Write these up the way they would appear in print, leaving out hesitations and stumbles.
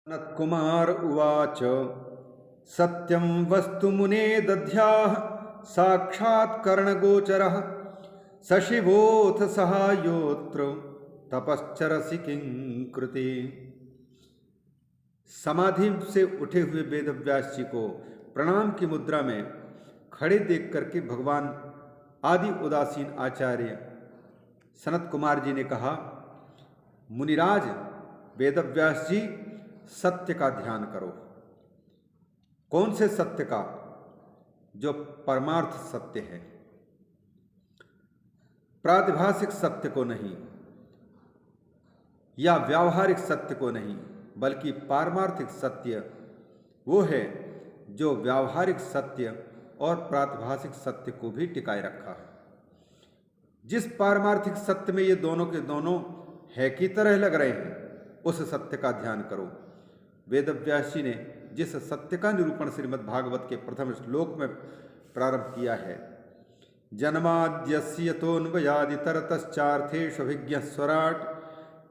सनत्कुमार उवाच सत्यं वस्तु मुने दध्याः साक्षात् कर्णगोचरः सशिवोऽथ सहायोत्र तपश्चरसि किं कृते। समाधि से उठे हुए वेदव्यास जी को प्रणाम की मुद्रा में खड़े देख करके भगवान आदि उदासीन आचार्य सनत कुमार जी ने कहा, मुनिराज वेदव्यास जी, सत्य का ध्यान करो। कौन से सत्य का? जो परमार्थ सत्य है, प्रातिभाषिक सत्य को नहीं या व्यावहारिक सत्य को नहीं, बल्कि पारमार्थिक सत्य वो है जो व्यावहारिक सत्य और प्रातिभाषिक सत्य को भी टिकाए रखा है। जिस पारमार्थिक सत्य में ये दोनों के दोनों है की तरह लग रहे हैं, उस सत्य का ध्यान करो। वेदव्यास जी ने जिस सत्य का निरूपण श्रीमद् भागवत के प्रथम श्लोक में प्रारंभ किया है, जन्माद्यस्य तोन्वयादितरतश्चार्थेष्वभिज्ञः स्वराट्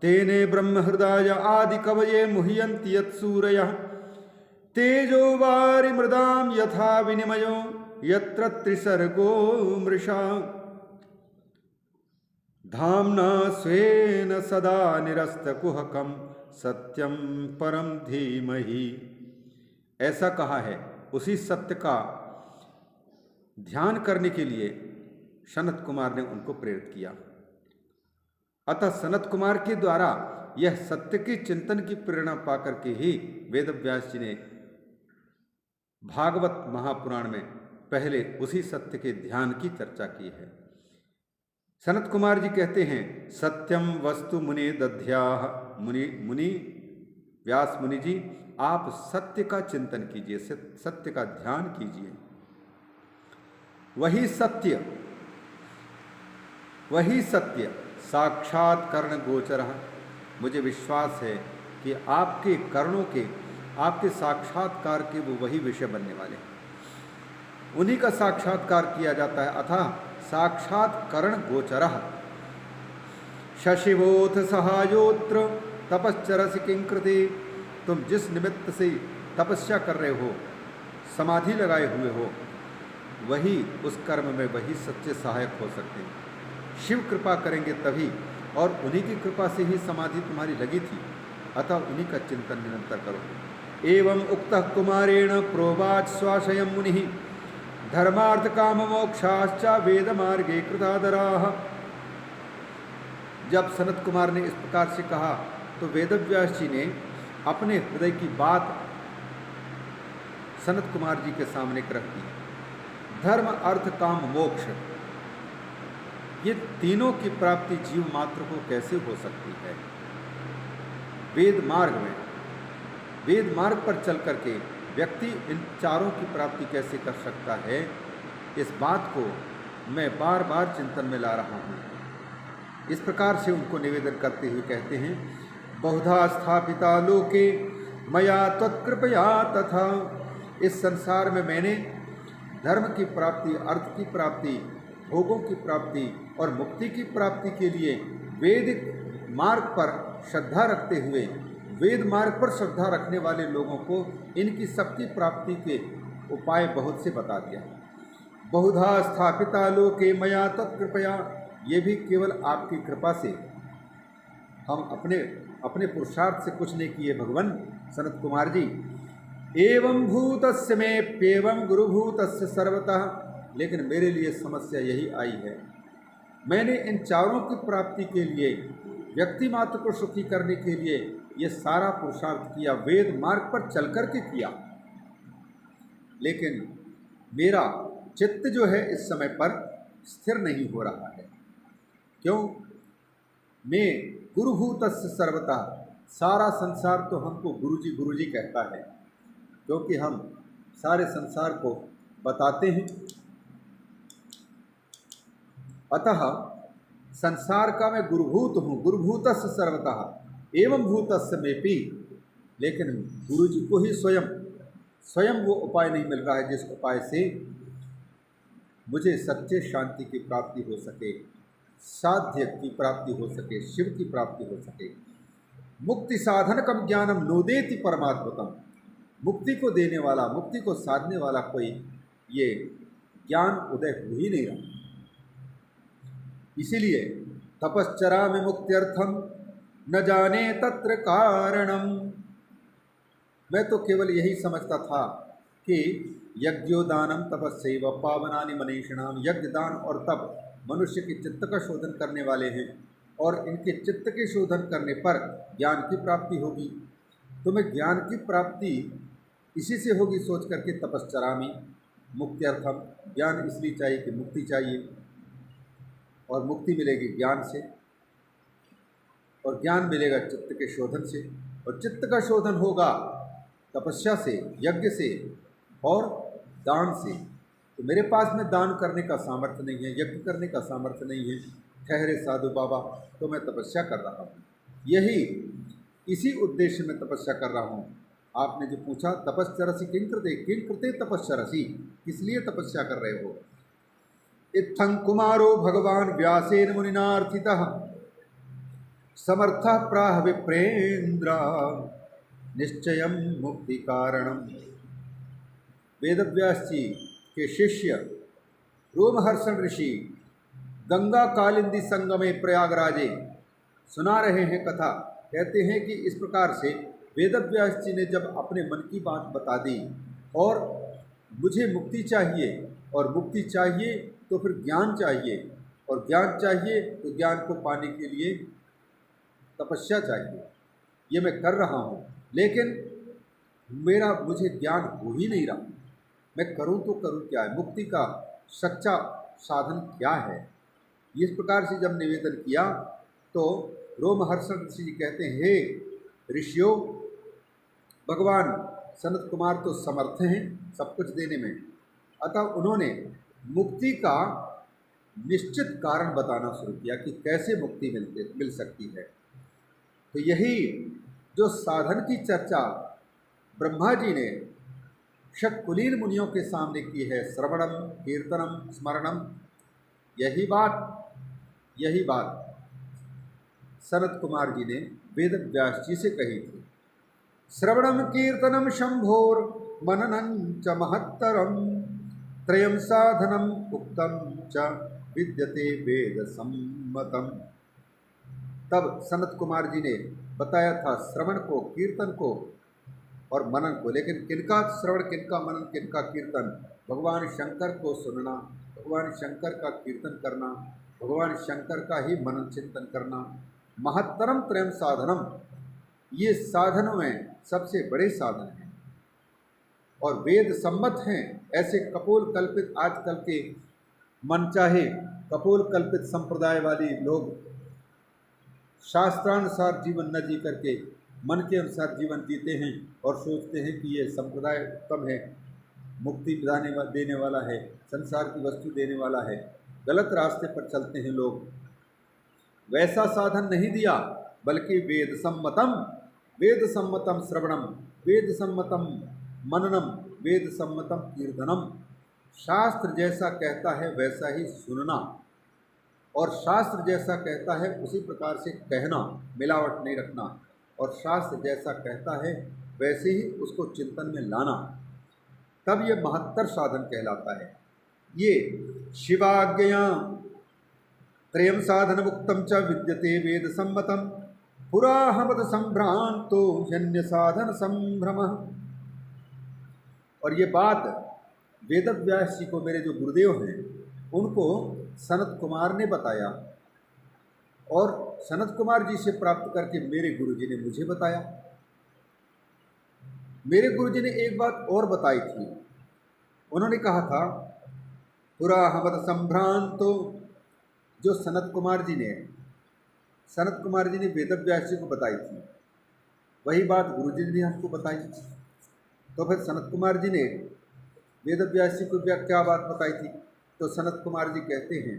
तेने ब्रह्महृदाय आदि कवये मुह्यन्ति यत्सूरयः तेजो वारिमृदां यथा विनिमयो यत्र त्रिसर्गो मृषा धाम्ना स्वेन सदा निरस्तकुहकं सत्यं परम धीमहि। ऐसा कहा है। उसी सत्य का ध्यान करने के लिए सनत कुमार ने उनको प्रेरित किया। अतः सनत कुमार के द्वारा यह सत्य के चिंतन की प्रेरणा पाकर के ही वेदव्यास जी ने भागवत महापुराण में पहले उसी सत्य के ध्यान की चर्चा की है। सनत कुमार जी कहते हैं, सत्यम वस्तु मुने दध्याः। मुनि व्यास मुनि जी, आप सत्य का चिंतन कीजिए, सत्य का ध्यान कीजिए। वही सत्य साक्षात कर्ण गोचरः। मुझे विश्वास है कि आपके कर्णों के, आपके साक्षात्कार के वो वही विषय बनने वाले हैं। उन्हीं का साक्षात्कार किया जाता है। अतः साक्षात कर्ण गोचरः। शशिवोथ सहायोत्र तपश्चरसि किं कृते। तुम जिस निमित्त से तपस्या कर रहे हो, समाधि लगाए हुए हो, वही उस कर्म में वही सच्चे सहायक हो सकते हैं। शिव कृपा करेंगे तभी, और उन्हीं की कृपा से ही समाधि तुम्हारी लगी थी। अतः उन्हीं का चिंतन निरंतर करो। एवं उक्तः कुमारेण प्रोवाच स्वाशयं मुनिः धर्मार्थ काम मोक्षाश्च वेद मार्गे कृतादराः। जब सनत कुमार ने इस प्रकार से कहा तो वेदव्यास जी ने अपने हृदय की बात सनत कुमार जी के सामने रख दी। धर्म अर्थ काम मोक्ष, ये तीनों की प्राप्ति जीव मात्र को कैसे हो सकती है? वेद मार्ग पर चल करके व्यक्ति इन चारों की प्राप्ति कैसे कर सकता है? इस बात को मैं बार बार चिंतन में ला रहा हूँ। इस प्रकार से उनको निवेदन करते हुए कहते हैं, बहुधा स्थापिता लोके मया त्वत्कृपया तथा। इस संसार में मैंने धर्म की प्राप्ति, अर्थ की प्राप्ति, भोगों की प्राप्ति और मुक्ति की प्राप्ति के लिए वैदिक मार्ग पर श्रद्धा रखते हुए, वेद मार्ग पर श्रद्धा रखने वाले लोगों को इनकी सबकी प्राप्ति के उपाय बहुत से बता दिया। बहुधा स्थापिता लोके मया तत्कृपया, ये भी केवल आपकी कृपा से। हम अपने पुरुषार्थ से कुछ नहीं किए भगवान सनत कुमार जी। एवं भूतस्य में पेवं गुरुभूतस्य सर्वतः। लेकिन मेरे लिए समस्या यही आई है, मैंने इन चारों की प्राप्ति के लिए, व्यक्ति मात्र को सुखी करने के लिए ये सारा पुरुषार्थ किया, वेद मार्ग पर चल कर के किया, लेकिन मेरा चित्त जो है इस समय पर स्थिर नहीं हो रहा है। क्यों? मैं गुरुभूतस्य सर्वतः, सारा संसार तो हमको गुरुजी कहता है, क्योंकि हम सारे संसार को बताते हैं। अतः संसार का मैं गुरुभूत हूँ, गुरुभूतस्य सर्वतः एवं भूतस्य मेपि। लेकिन गुरुजी को ही स्वयं वो उपाय नहीं मिल रहा है जिस उपाय से मुझे सच्चे शांति की प्राप्ति हो सके, साध्य की प्राप्ति हो सके, शिव की प्राप्ति हो सके। मुक्ति साधनकम ज्ञानम नोदेति परमात्मतम। मुक्ति को देने वाला, मुक्ति को साधने वाला कोई ये ज्ञान उदय हो ही नहीं रहा। इसीलिए तपश्चरा में मुक्त्यर्थम न जाने तत्र कारणम। मैं तो केवल यही समझता था कि यज्ञोदानम तपस्यैव पावनानि मनीषिणाम, यज्ञ दान और तप मनुष्य के चित्त का शोधन करने वाले हैं और इनके चित्त के शोधन करने पर ज्ञान की प्राप्ति होगी। तो मैं ज्ञान की प्राप्ति इसी से होगी सोच करके तपश्चरामि मुक्त्यर्थम, ज्ञान इसलिए चाहिए कि मुक्ति चाहिए और मुक्ति मिलेगी ज्ञान से और ज्ञान मिलेगा चित्त के शोधन से और चित्त का शोधन होगा तपस्या से, यज्ञ से और दान से। तो मेरे पास में दान करने का सामर्थ्य नहीं है, यज्ञ करने का सामर्थ्य नहीं है, ठहरे साधु बाबा, तो मैं तपस्या कर रहा हूँ। यही इसी उद्देश्य में तपस्या कर रहा हूँ। आपने जो पूछा तपश्चरसी किंकृते तपश्चरसी, किस लिए तपस्या कर रहे हो? इत्थं कुमारो भगवान व्यासेन मुनिनार्थितः समर्थः प्राह विप्रेन्द्र निश्चयं मुक्ति कारणम। वेदव्यास जी के शिष्य रोमहर्षण ऋषि गंगा कालिंदी संगमे प्रयागराजे सुना रहे हैं कथा। कहते हैं कि इस प्रकार से वेदव्यास जी ने जब अपने मन की बात बता दी और मुझे मुक्ति चाहिए और मुक्ति चाहिए तो फिर ज्ञान चाहिए और ज्ञान चाहिए तो ज्ञान को पाने के लिए तपस्या चाहिए, ये मैं कर रहा हूँ, लेकिन मुझे ज्ञान हो ही नहीं रहा। मैं करूँ तो करूँ क्या है? मुक्ति का सच्चा साधन क्या है? इस प्रकार से जब निवेदन किया तो रोमहर्षण ऋषि जी कहते हैं, हे ऋषियों, भगवान सनत कुमार तो समर्थ हैं सब कुछ देने में, अतः उन्होंने मुक्ति का निश्चित कारण बताना शुरू किया कि कैसे मुक्ति मिल सकती है। तो यही जो साधन की चर्चा ब्रह्मा जी ने षट्कुलीन मुनियों के सामने की है, श्रवणम कीर्तनम स्मरणम, यही बात सनत कुमार जी ने वेद व्यास जी से कही थी। श्रवणम कीर्तनम शंभोर मननम च महत्तरम त्रयम साधनम उक्तम च विद्यते वेद सम्मतम। तब सनत कुमार जी ने बताया था श्रवण को, कीर्तन को और मनन को, लेकिन किनका श्रवण, किनका मनन, किनका कीर्तन? भगवान शंकर को सुनना, भगवान शंकर का कीर्तन करना, भगवान शंकर का ही मनन चिंतन करना। महत्तरम त्रयम साधनम, ये साधनों में सबसे बड़े साधन हैं और वेद सम्मत हैं। ऐसे कपोल कल्पित आजकल के मनचाहे कपोल कल्पित संप्रदाय वाली लोग शास्त्रानुसार जीवन न जी करके मन के अनुसार जीवन जीते हैं और सोचते हैं कि ये संप्रदाय उत्तम है, मुक्ति देने वाला है, संसार की वस्तु देने वाला है। गलत रास्ते पर चलते हैं लोग। वैसा साधन नहीं दिया, बल्कि वेद सम्मतम श्रवणम, वेद सम्मतम मननम, वेद सम्मतम कीर्तनम। शास्त्र जैसा कहता है वैसा ही सुनना और शास्त्र जैसा कहता है उसी प्रकार से कहना, मिलावट नहीं रखना, और शास्त्र जैसा कहता है वैसे ही उसको चिंतन में लाना, तब ये महत्तर साधन कहलाता है। ये शिवाज्ञया त्रयम साधन मुक्तम च विद्यते वेद सम्मतम पुराहमद संभ्रांतो जन्य साधन संभ्रम। और ये बात वेदव्यास जी को, मेरे जो गुरुदेव हैं, उनको सनत कुमार ने बताया और सनत कुमार जी से प्राप्त करके मेरे गुरुजी ने मुझे बताया। मेरे गुरुजी ने एक बात और बताई थी। उन्होंने कहा था पुराहमद संभ्रांतो, जो सनत कुमार जी ने वेदव्यास जी को बताई थी, वही बात गुरुजी ने हमको बताई। तो फिर सनत कुमार जी ने वेदव्यास जी को क्या बात बताई थी? तो सनत कुमार जी कहते हैं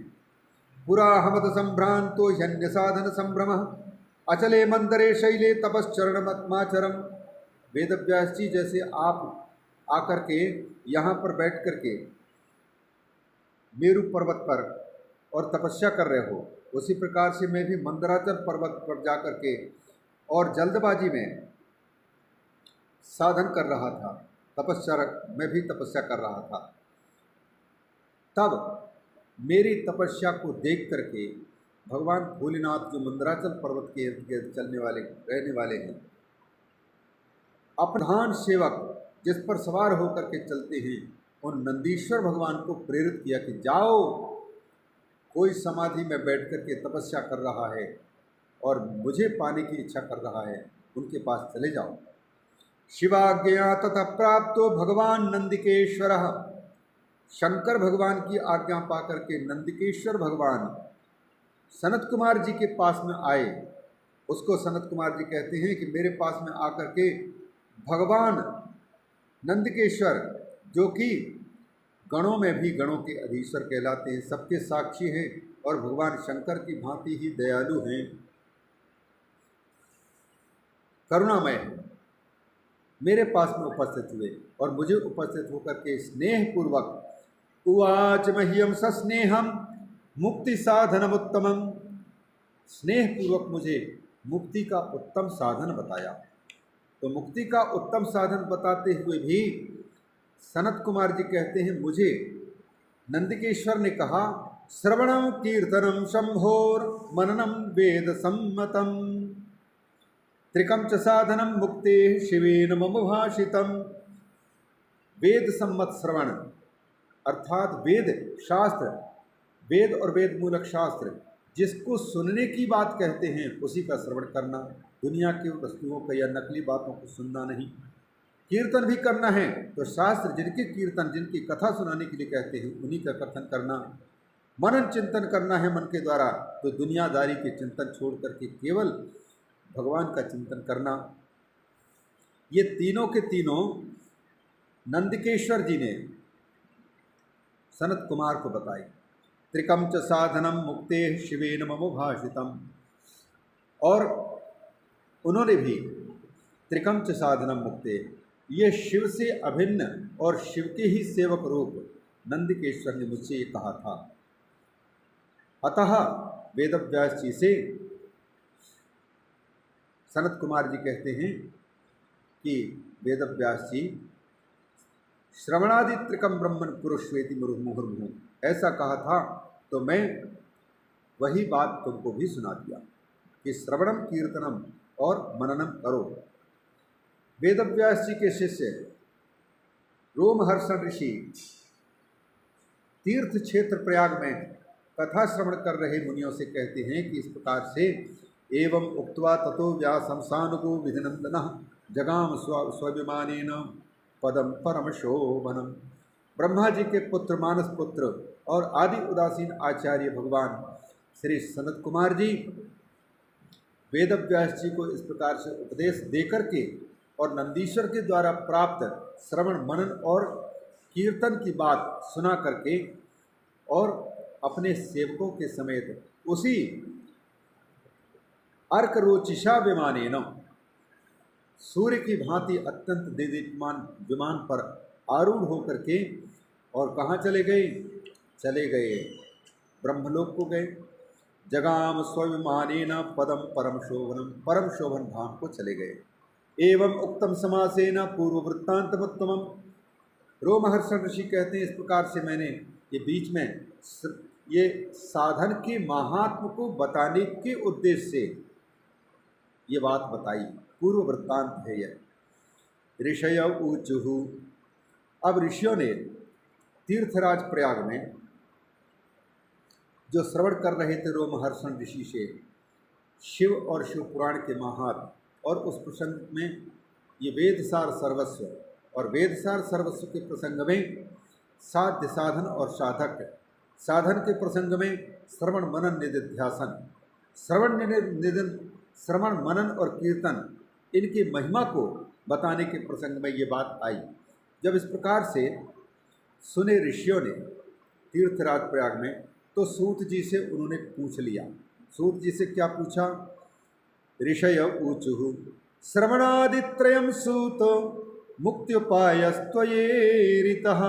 पुराहमद संभ्रांतो ह्यन्य साधन संभ्रम अचले मंदरे शैले तपश्चरणमाचरम। वेदव्यास जी जैसे आप आकर के यहाँ पर बैठ कर के मेरु पर्वत पर और तपस्या कर रहे हो, उसी प्रकार से मैं भी मंदराचल पर्वत पर जा कर के और जल्दबाजी में साधन कर रहा था, तपस्या मैं भी तपस्या कर रहा था। तब मेरी तपस्या को देख करके भगवान भोलेनाथ जो मंदराचल पर्वत के इर्द गिर्द चलने वाले रहने वाले हैं, अपधान सेवक जिस पर सवार होकर के चलते हैं, उन नंदीश्वर भगवान को प्रेरित किया कि जाओ, कोई समाधि में बैठ कर के तपस्या कर रहा है और मुझे पाने की इच्छा कर रहा है, उनके पास चले जाओ। शिवाज्ञया ततः प्राप्तो भगवान नंदिकेश्वर, शंकर भगवान की आज्ञा पाकर के नंदिकेश्वर भगवान सनत कुमार जी के पास में आए। उसको सनत कुमार जी कहते हैं कि मेरे पास में आकर के भगवान नंदिकेश्वर, जो कि गणों में भी गणों के अधीश्वर कहलाते हैं, सबके साक्षी हैं और भगवान शंकर की भांति ही दयालु हैं, करुणामय हैं, मेरे पास में उपस्थित हुए और मुझे उपस्थित होकर के स्नेहपूर्वक उवाच मह्यम सस्नेहम मुक्ति साधनम उत्तमम, स्नेहपूर्वक मुझे मुक्ति का उत्तम साधन बताया। तो मुक्ति का उत्तम साधन बताते हुए भी सनत कुमार जी कहते हैं, मुझे नंदिकेश्वर ने कहा श्रवणम कीर्तनम शंभोर मननम वेद सम्मतम त्रिकम च साधनम मुक्ते शिवेन मम भाषितम। वेद सम्मत श्रवण अर्थात वेद शास्त्र, वेद और वेद मूलक शास्त्र जिसको सुनने की बात कहते हैं उसी का श्रवण करना, दुनिया की वस्तुओं का या नकली बातों को सुनना नहीं। कीर्तन भी करना है तो शास्त्र जिनके कीर्तन, जिनकी कथा सुनाने के लिए कहते हैं उन्हीं का कथन करना। मनन चिंतन करना है मन के द्वारा तो दुनियादारी के चिंतन छोड़ करके केवल भगवान का चिंतन करना। ये तीनों के तीनों नंदिकेश्वर जी ने सनत कुमार को बताई। त्रिकम च साधनम मुक्ते शिवेन मम भाषितम, और उन्होंने भी त्रिकम च साधनम मुक्ते, ये शिव से अभिन्न और शिव के ही सेवक रूप नंदिकेश्वर ने मुझसे ये कहा था। अतः वेदव्यास जी से सनत कुमार जी कहते हैं कि वेदव्यास जी श्रवणादि त्रिकम ब्रह्मन कुरुष्वेति मुहुर्मुहुः, ऐसा कहा था तो मैं वही बात तुमको भी सुना दिया कि श्रवणम कीर्तनम और मननम करो। वेदव्यास जी के शिष्य रोमहर्षण ऋषि तीर्थ क्षेत्र प्रयाग में कथा श्रवण कर रहे मुनियों से कहते हैं कि इस प्रकार से एवं उक्त्वा ततो व्यासं सानुगो विधिनंदनः जगाम स्वविमानेन पदम परम शोभनम। ब्रह्मा जी के पुत्र, मानस पुत्र और आदि उदासीन आचार्य भगवान श्री सनत कुमार जी वेदव्यास जी को इस प्रकार से उपदेश देकर के और नंदीश्वर के द्वारा प्राप्त श्रवण मनन और कीर्तन की बात सुना करके और अपने सेवकों के समेत उसी अर्करोचिषा विमानेन, सूर्य की भांति अत्यंत देदीप्यमान विमान पर आरूढ़ होकर के और कहाँ चले गए? चले गए ब्रह्मलोक को गए। जगाम स्वविमानेन पदम परम शोभनम, परम शोभन धाम को चले गए। एवं उक्तम समासेन पूर्व वृत्तांतमुत्तमम, रोमहर्षण ऋषि कहते हैं इस प्रकार से मैंने ये बीच में ये साधन के महात्म को बताने के उद्देश्य से ये बात बताई, पूर्व वृत्तांत है यह। ऋषय ऊचुः, अब ऋषियों ने तीर्थराज प्रयाग में जो श्रवण कर रहे थे रोमहर्षण ऋषि से शिव और शिव पुराण के महात्म, और उस प्रसंग में ये वेदसार सर्वस्व, और वेदसार सर्वस्व के प्रसंग में साध्य साधन और साधक, साधन के प्रसंग में श्रवण मनन निधिध्यासन, श्रवण मनन और कीर्तन, इनकी महिमा को बताने के प्रसंग में ये बात आई। जब इस प्रकार से सुने ऋषियों ने तीर्थराज प्रयाग में, तो सूत जी से उन्होंने पूछ लिया। सूत जी से क्या पूछा? ऋषय ऊचुः श्रवणादित्रयं सूत मुक्त्युपायस्त्वयेरितः।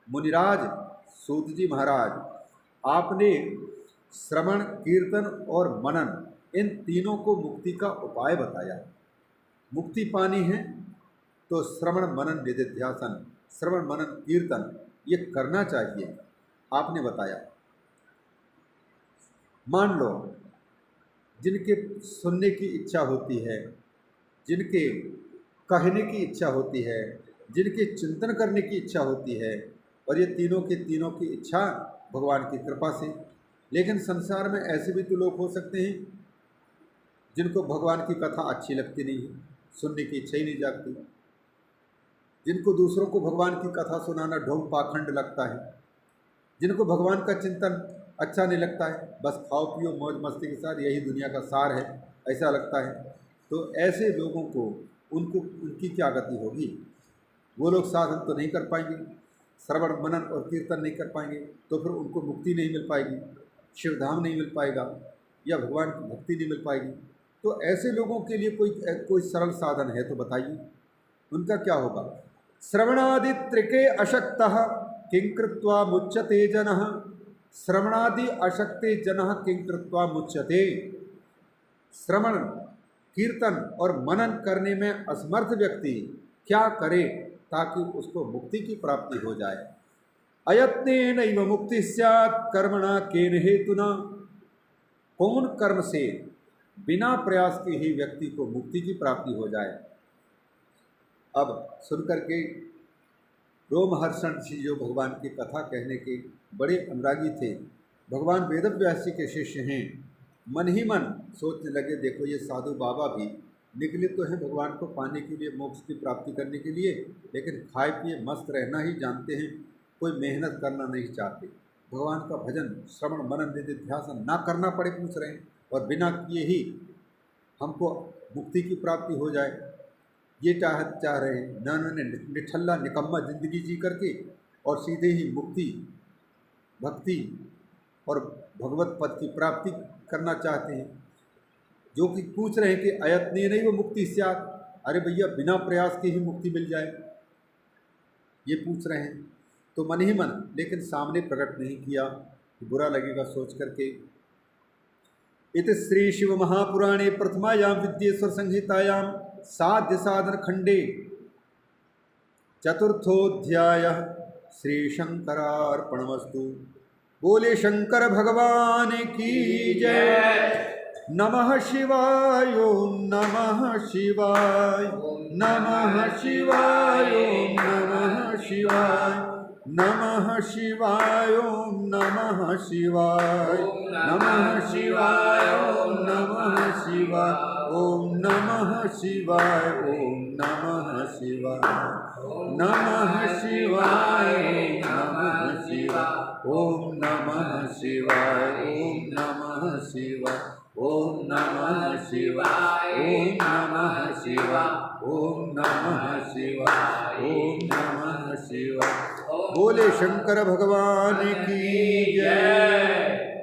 मुनिराज, सूत जी महाराज, आपने श्रवण कीर्तन और मनन इन तीनों को मुक्ति का उपाय बताया। मुक्ति पानी है तो श्रवण मनन निधिध्यासन, श्रवण मनन कीर्तन ये करना चाहिए, आपने बताया। मान लो जिनके सुनने की इच्छा होती है, जिनके कहने की इच्छा होती है, जिनके चिंतन करने की इच्छा होती है, और ये तीनों की इच्छा भगवान की कृपा से। लेकिन संसार में ऐसे भी तो लोग हो सकते हैं जिनको भगवान की कथा अच्छी लगती नहीं है, सुनने की इच्छा ही नहीं जागती, जिनको दूसरों को भगवान की कथा सुनाना ढोंग पाखंड लगता है, जिनको भगवान का चिंतन अच्छा नहीं लगता है, बस खाओ पियो मौज मस्ती के साथ यही दुनिया का सार है, ऐसा लगता है। तो ऐसे लोगों को उनकी क्या गति होगी? वो लोग साधन तो नहीं कर पाएंगे, श्रवण मनन और कीर्तन नहीं कर पाएंगे, तो फिर उनको मुक्ति नहीं मिल पाएगी, शिवधाम नहीं मिल पाएगा, या भगवान की भक्ति नहीं मिल पाएगी। तो ऐसे लोगों के लिए कोई सरल साधन है तो बताइए, उनका क्या होगा? श्रवणादि त्रिके अशक्तः किं कृत्वा मुच्यते जनः, श्रवणादि अशक्ते जनः किं कृत्वा मुच्यते। श्रवण कीर्तन और मनन करने में असमर्थ व्यक्ति क्या करे ताकि उसको मुक्ति की प्राप्ति हो जाए? अयत्नेनैव मुक्ति स्यात् कर्मणा केन हेतुना, कौन कर्म से बिना प्रयास के ही व्यक्ति को मुक्ति की प्राप्ति हो जाए? अब सुनकर के रोमहर्षण जी जो भगवान की कथा कहने के बड़े अनुरागी थे, भगवान वेदव्यास जी के शिष्य हैं, मन ही मन सोचने लगे, देखो ये साधु बाबा भी निकले तो हैं भगवान को पाने के लिए, मोक्ष की प्राप्ति करने के लिए, लेकिन खाए पिए मस्त रहना ही जानते हैं, कोई मेहनत करना नहीं चाहते। भगवान का भजन श्रवण मनन निधिध्यासन ना करना पड़े पूछ रहे हैं, और बिना किए ही हमको मुक्ति की प्राप्ति हो जाए ये चाह रहे हैं। न उन्होंने निठल्ला निकम्मा जिंदगी जी करके और सीधे ही मुक्ति भक्ति और भगवत पद की प्राप्ति करना चाहते हैं, जो कि पूछ रहे हैं कि अयत्ने नहीं वो मुक्ति स्यात्, अरे भैया बिना प्रयास के ही मुक्ति मिल जाए, ये पूछ रहे हैं। तो मन ही मन, लेकिन सामने प्रकट नहीं किया, बुरा लगेगा सोच करके। इति श्री शिव महापुराणे प्रथमायां विद्येश्वर संहितायां साध्य साधन खंडे चतुर्थोऽध्यायः श्री शंकरार्पणमस्तु। बोले शंकर भगवान की जय। नमः शिवाय ओम नमः शिवाय, नमः शिवाय ओम नमः शिवाय, नमः शिवाय ओम नमः शिवाय, नमः शिवाय ओम नमः शिवाय, ओम नमः शिवाय ओम नमः शिवाय, नमः शिवाय ओम नमः शिवाय, ओम नमः शिवाय, ओम नमः शिवाय, ओम नमः शिवाय, ओम नमः शिवाय, ओम नमः शिवाय। बोले शंकर भगवान की जय।